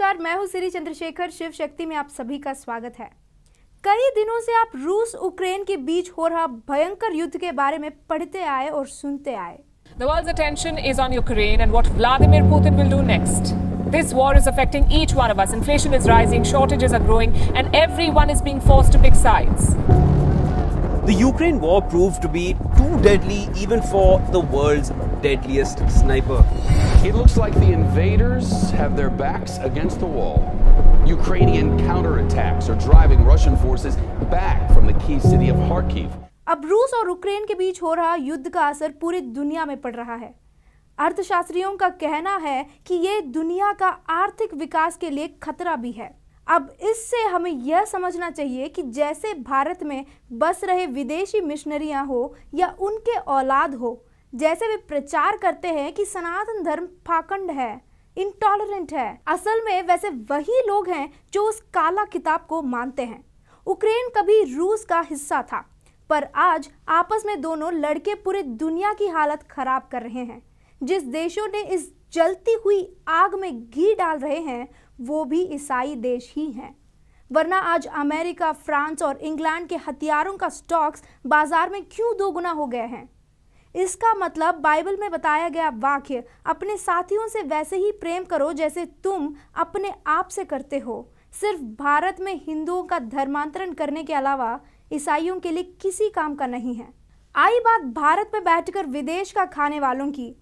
नमस्कार, मैं हूं श्री चंद्रशेखर। शिव शक्ति में आप सभी का स्वागत है। कई दिनों से आप रूस यूक्रेन के बीच हो रहा भयंकर युद्ध के बारे में पढ़ते आए और सुनते आए। The world's attention is on Ukraine and what Vladimir Putin will do next. This war is affecting each one of us. Inflation is rising, shortages are growing, and everyone is being forced to pick sides. The Ukraine war proved to be too deadly even for the world's deadliest sniper. It looks like the invaders have their backs against the wall. Ukrainian counterattacks are driving Russian forces back from the key city of Kharkiv. अब रूस और Ukraine के बीच हो रहा युद्ध का असर पूरी दुनिया में पड़ रहा है। अर्थशास्त्रियों का कहना है कि ये दुनिया का आर्थिक विकास के लिए खतरा भी है। अब इससे हमें यह समझना चाहिए कि जैसे भारत में बस रहे विदेशी मिशनरियां हो या उनके औलाद हो, जैसे वे प्रचार करते हैं कि सनातन धर्म पाखंड है, इंटॉलरेंट है, असल में वैसे वही लोग हैं जो उस काला किताब को मानते हैं। यूक्रेन कभी रूस का हिस्सा था, पर आज आपस में दोनों लड़के पूरे दुनिया की हालत खराब कर रहे हैं। जिस देशों ने इस जलती हुई आग में घी डाल रहे हैं वो भी ईसाई देश ही हैं। वरना आज अमेरिका, फ्रांस और इंग्लैंड के हथियारों का स्टॉक्स बाजार में क्यों दोगुना हो गए हैं? इसका मतलब बाइबल में बताया गया वाक्य, अपने साथियों से वैसे ही प्रेम करो जैसे तुम अपने आप से करते हो, सिर्फ भारत में हिंदुओं का धर्मांतरण करने के अलावा ईसाइयों के लिए किसी काम का नहीं है। आई बात भारत में बैठकर विदेश का खाने वालों की,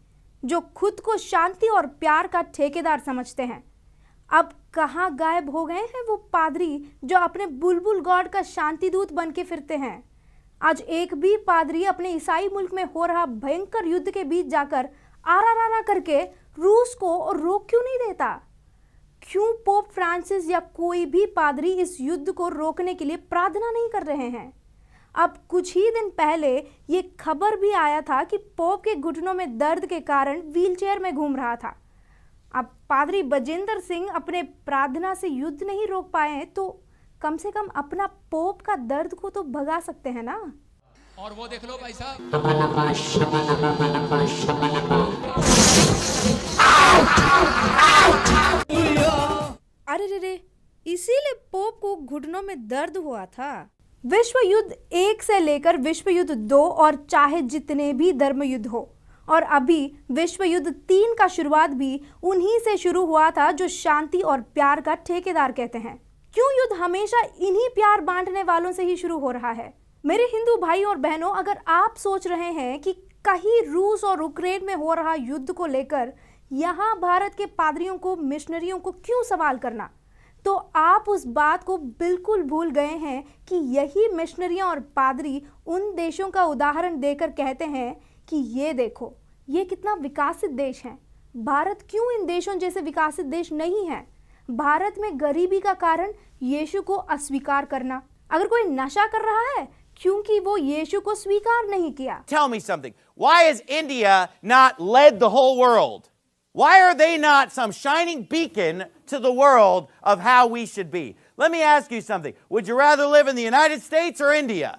जो खुद को शांति और प्यार का ठेकेदार समझते हैं। अब कहाँ गायब हो गए हैं वो पादरी जो अपने बुलबुल गॉड का शांति दूत बन के फिरते हैं? आज एक भी पादरी अपने ईसाई मुल्क में हो रहा भयंकर युद्ध के बीच जाकर आरा करके रूस को और रोक क्यों नहीं देता? क्यों पोप फ्रांसिस या कोई भी पादरी इस युद्ध को रोकने के लिए प्रार्थना नहीं कर रहे हैं? अब कुछ ही दिन पहले ये खबर भी आया था कि पोप के घुटनों में दर्द के कारण व्हीलचेयर में घूम रहा था। अब पादरी बजेंद्र सिंह अपने प्रार्थना से युद्ध नहीं रोक पाए तो कम से कम अपना पोप का दर्द को तो भगा सकते हैं ना। और वो देख लो भाई साहब, अरे रे, इसीलिए पोप को घुटनों में दर्द हुआ था। विश्व युद्ध 1 से लेकर विश्व युद्ध 2 और चाहे जितने भी धर्म युद्ध हो, और अभी विश्व युद्ध 3 का शुरुआत भी उन्हीं से शुरू हुआ था जो शांति और प्यार का ठेकेदार कहते हैं। क्यों युद्ध हमेशा इन्हीं प्यार बांटने वालों से ही शुरू हो रहा है? मेरे हिंदू भाई और बहनों, अगर आप सोच रहे हैं कि कहीं रूस और यूक्रेन में हो रहा युद्ध को लेकर यहाँ भारत के पादरियों को, मिशनरियों को क्यों सवाल करना, तो आप उस बात को बिल्कुल भूल गए हैं कि यही मिशनरियां और पादरी उन देशों का उदाहरण देकर कहते हैं कि ये देखो, ये कितना विकसित देश है। भारत क्यों इन देशों जैसे विकसित देश नहीं है? भारत में गरीबी का कारण यीशु को अस्वीकार करना। अगर कोई नशा कर रहा है क्योंकि वो यीशु को स्वीकार नहीं किया। Tell me something. Why has India not led the whole world? Why are they not some shining beacon to the world of how we should be? Let me ask you something. Would you rather live in the United States or India?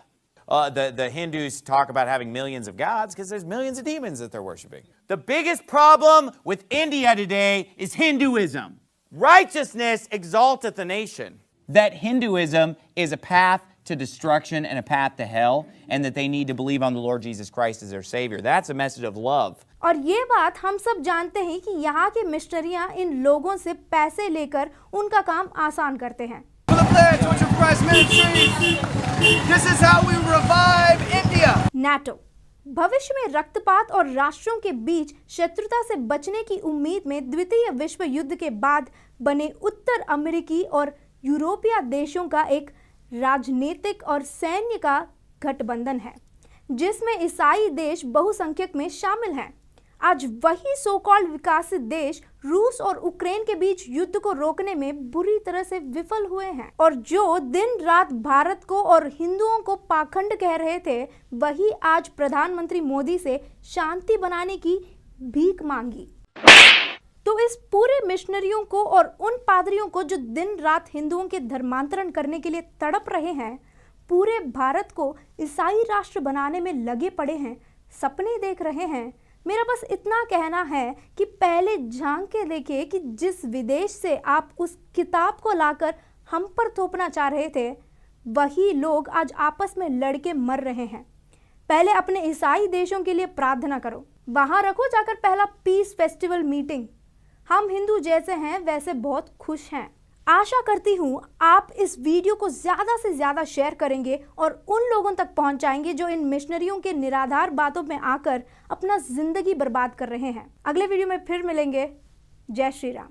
The Hindus talk about having millions of gods because there's millions of demons that they're worshiping. The biggest problem with India today is Hinduism. Righteousness exalteth the nation. That Hinduism is a path to destruction and a path to hell, and that they need to believe on the Lord Jesus Christ as their Savior. That's a message of love. और ये बात हम सब जानते हैं कि यहाँ के मिशनरियाँ इन लोगों से पैसे लेकर उनका काम आसान करते हैं। NATO भविष्य में रक्तपात और राष्ट्रों के बीच शत्रुता से बचने की उम्मीद में द्वितीय विश्व युद्ध के बाद बने उत्तर अमेरिकी और यूरोपीय देशों का एक राजनीतिक और सैन्य का गठबंधन है, जिसमें ईसाई देश बहुसंख्यक में शामिल हैं। आज वही सो कॉल्ड विकसित देश रूस और यूक्रेन के बीच युद्ध को रोकने में बुरी तरह से विफल हुए हैं, और जो दिन रात भारत को और हिंदुओं को पाखंड कह रहे थे, वही आज प्रधानमंत्री मोदी से शांति बनाने की भीख मांगी। तो इस पूरे मिशनरियों को और उन पादरियों को जो दिन रात हिंदुओं के धर्मांतरण करने के लिए तड़प रहे हैं, पूरे भारत को ईसाई राष्ट्र बनाने में लगे पड़े हैं, सपने देख रहे हैं, मेरा बस इतना कहना है कि पहले झांक के देखें कि जिस विदेश से आप उस किताब को लाकर हम पर थोपना चाह रहे थे, वही लोग आज आपस में लड़के मर रहे हैं। पहले अपने ईसाई देशों के लिए प्रार्थना करो, वहां रखो जाकर पहला पीस फेस्टिवल मीटिंग। हम हिंदू जैसे हैं वैसे बहुत खुश हैं। आशा करती हूँ आप इस वीडियो को ज़्यादा से ज़्यादा शेयर करेंगे और उन लोगों तक पहुँचाएंगे जो इन मिशनरियों के निराधार बातों में आकर अपना जिंदगी बर्बाद कर रहे हैं। अगले वीडियो में फिर मिलेंगे। जय श्री राम।